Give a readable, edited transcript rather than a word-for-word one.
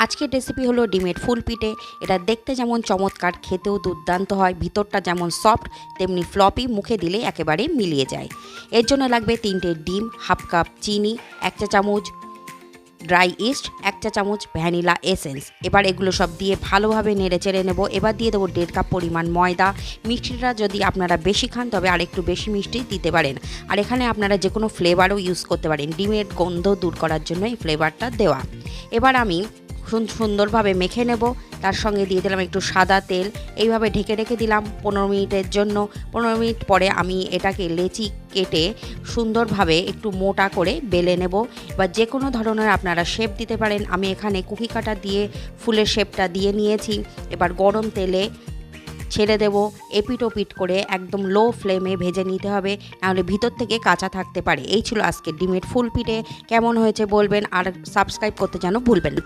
আজকের রেসিপি হলো ডিমের ফুল পিঠে। এটা দেখতে যেমন চমৎকার, খেতেও দুর্দান্ত হয়। ভিতরটা যেমন সফট তেমনি ফ্লপি, মুখে দিলে একেবারে মিলিয়ে যায়। এর জন্য লাগবে 3টে ডিম, হাফ কাপ চিনি, 1 চা চামচ ড্রাই ইস্ট, 1 চা চামচ ভ্যানিলা এসেন্স। এবার এগুলো সব দিয়ে ভালোভাবে নেড়ে চেড়ে নেব। এবার দিয়ে দেবো 1.5 কাপ পরিমাণ ময়দা। মিষ্টিটা যদি আপনারা বেশি খান তবে আরেকটু বেশি মিষ্টি দিতে পারেন। আর এখানে আপনারা যে কোনো ফ্লেভারও ইউজ করতে পারেন। ডিমের গন্ধ দূর করার জন্য এই ফ্লেভারটা দেওয়া। এবার আমি সুন্দরভাবে মেখে নেব। তার সঙ্গে দিয়ে দিলাম একটু সাদা তেল। এইভাবে ঢেকে রেখে দিলাম 15 মিনিটের জন্য। 15 মিনিট পরে আমি এটাকে লেচি কেটে সুন্দরভাবে একটু মোটা করে বেলে নেব। এবার যে কোনো ধরনের আপনারা শেপ দিতে পারেন। আমি এখানে কুকি কাটার দিয়ে ফুলের শেপটা দিয়ে নিয়েছি। এবার গরম তেলে ছেড়ে দেব। এপিট ওপিট করে একদম লো ফ্লেমে ভেজে নিতে হবে, নাহলে ভিতর থেকে কাঁচা থাকতে পারে। এই ছিল আজকের ডিমের ফুল পিঠে। কেমন হয়েছে বলবেন, আর সাবস্ক্রাইব করতে যেন ভুলবেন না।